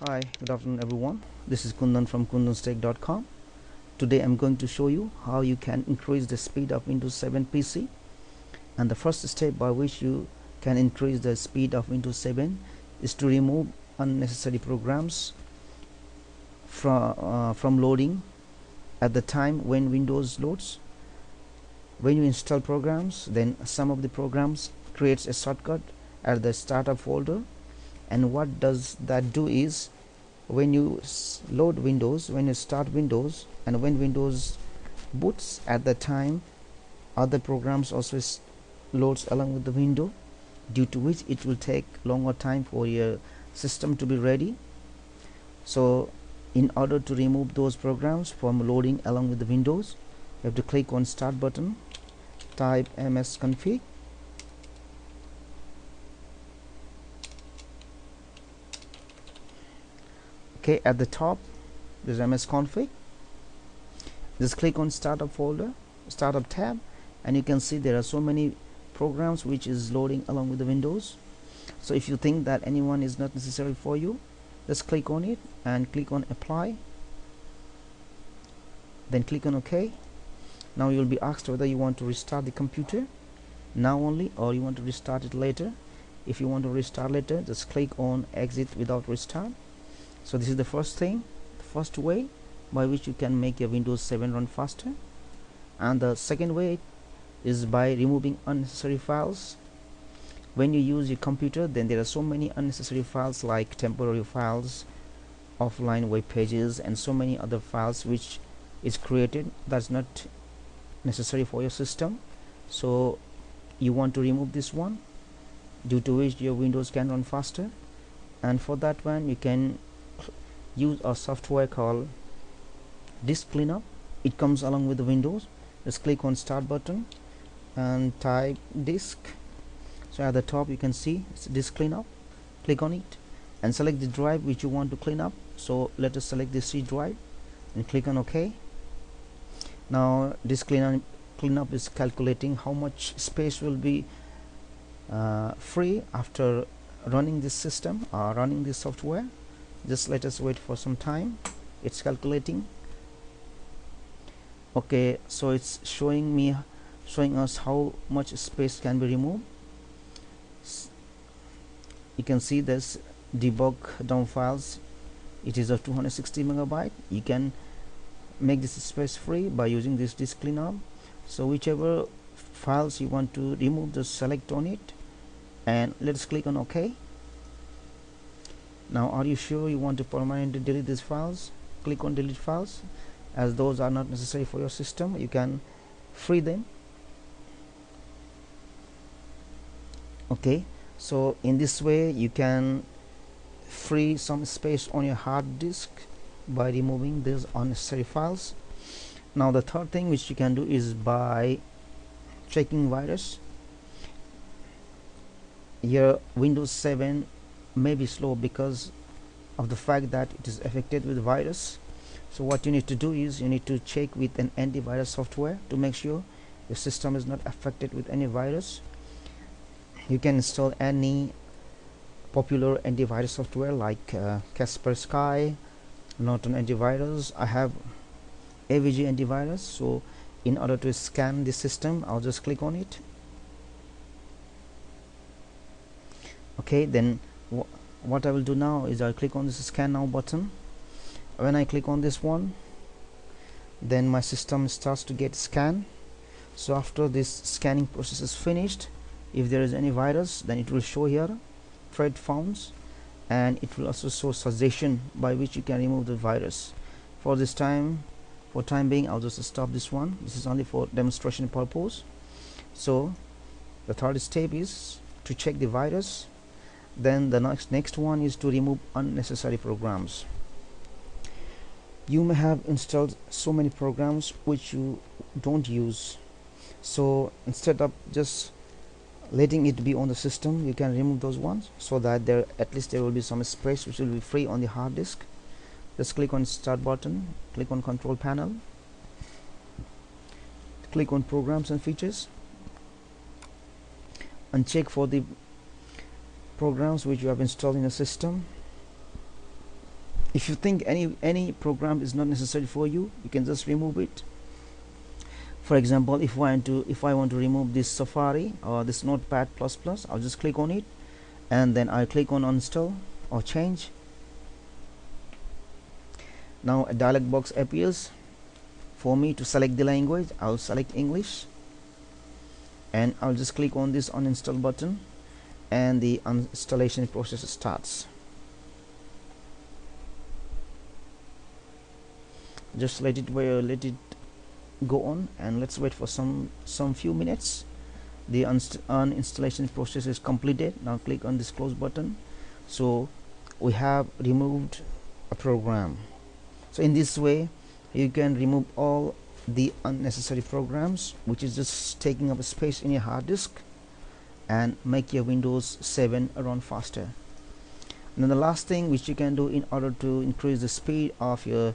Hi, good afternoon everyone. This is Kundan from kundanstech.com. Today I'm going to show you how you can increase the speed of Windows 7 PC. And the first step by which you can increase the speed of Windows 7 is to remove unnecessary programs from loading at the time when Windows loads. When you install programs, then some of the programs creates a shortcut at the startup folder, and what does that do is when you load Windows, when you start Windows, and when Windows boots at the time, other programs also loads along with the window, due to which it will take longer time for your system to be ready. So in order to remove those programs from loading along with the Windows, you have to click on start button, type msconfig, okay. At the top there's msconfig. Just click on startup folder, startup tab, and you can see there are so many programs which is loading along with the Windows. So if you think that anyone is not necessary for you, just click on it and click on apply, then click on OK. Now you will be asked whether you want to restart the computer now only or you want to restart it later. If you want to restart later, just click on exit without restart. So this is the first way by which you can make your Windows 7 run faster. And the second way is by removing unnecessary files. When you use your computer, then there are so many unnecessary files like temporary files, offline web pages, and so many other files which is created that's not necessary for your system. So you want to remove this one, due to which your Windows can run faster. And for that one, you can use a software called disk cleanup. It comes along with the Windows. Just click on start button and type disk. So at the top you can see it's disk cleanup. Click on it and select the drive which you want to clean up. So let us select the C drive and click on OK. Now disk cleanup is calculating how much space will be free after running this system or running this software. Just let us wait for some time. It's calculating. Okay, so it's showing us how much space can be removed. You can see this debug down files. It is of 260 megabyte. You can make this space free by using this disk cleanup. So whichever files you want to remove, just select on it and let's click on OK. Now are you sure you want to permanently delete these files? Click on delete files, as those are not necessary for your system. You can free them. Okay, so in this way you can free some space on your hard disk by removing these unnecessary files. Now the third thing which you can do is by checking virus. Your Windows 7 may be slow because of the fact that it is affected with virus. So what you need to do is you need to check with an antivirus software to make sure your system is not affected with any virus. You can install any popular antivirus software like Kaspersky, Norton antivirus. I have AVG antivirus. So in order to scan the system, I'll just click on it. Okay, then what I will do now is I'll click on this scan now button. When I click on this one, then my system starts to get scanned. So after this scanning process is finished, if there is any virus, then it will show here thread found, and it will also show suggestion by which you can remove the virus. For time being, I'll just stop this one. This is only for demonstration purpose. So the third step is to check the virus. Then the next one is to remove unnecessary programs. You may have installed so many programs which you don't use. So instead of just letting it be on the system, you can remove those ones so that at least there will be some space which will be free on the hard disk. Just click on start button, click on control panel, click on programs and features, and check for the programs which you have installed in the system. If you think any program is not necessary for you, you can just remove it. For example, if I want to remove this Safari or this Notepad++, I'll just click on it, and then I click on uninstall or change. Now a dialog box appears for me to select the language. I'll select English, and I'll just click on this uninstall button, and the installation process starts. Just let it go on, and let's wait for some few minutes. The uninstallation process is completed. Now click on this close button. So we have removed a program. So in this way you can remove all the unnecessary programs which is just taking up space in your hard disk, and make your Windows 7 run faster. And then the last thing which you can do in order to increase the speed of your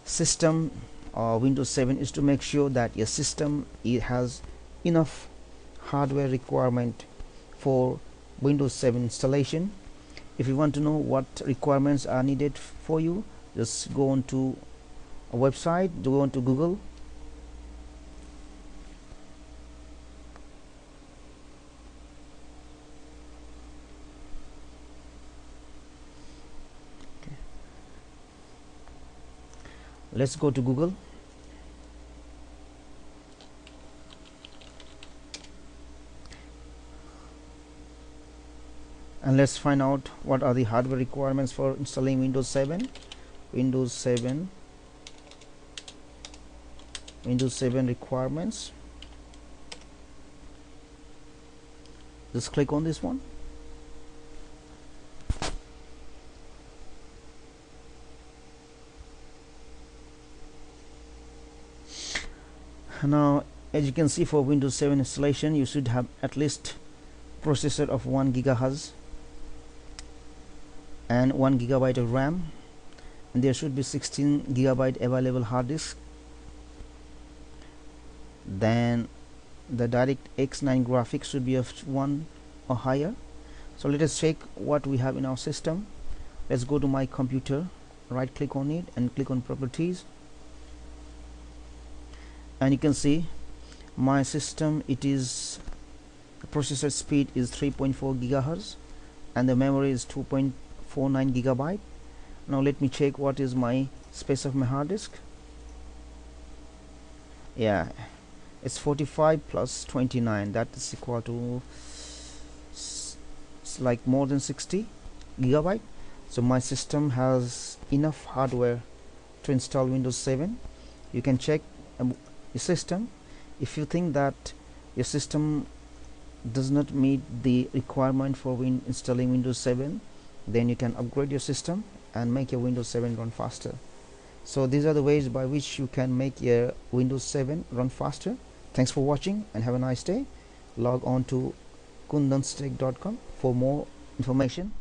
system or Windows 7 is to make sure that your system has enough hardware requirement for Windows 7 installation. If you want to know what requirements are needed for you, just go on to a website, go on to Google, let's go to Google, and let's find out what are the hardware requirements for installing Windows 7. Windows 7 requirements. Just click on this one. Now as you can see, for Windows 7 installation you should have at least processor of 1 GHz and 1 GB of RAM, and there should be 16 GB available hard disk. Then the DirectX 9 graphics should be of 1 or higher. So let us check what we have in our system. Let's go to my computer, right click on it and click on properties, and you can see my system, it is the processor speed is 3.4 GHz and the memory is 2.49 GB. Now let me check what is my space of my hard disk. Yeah, it's 45 plus 29, that is equal to it's like more than 60 GB. So my system has enough hardware to install Windows 7. You can check your system. If you think that your system does not meet the requirement for installing Windows 7, then you can upgrade your system and make your Windows 7 run faster. So these are the ways by which you can make your Windows 7 run faster. Thanks for watching and have a nice day. Log on to kundanstech.com for more information.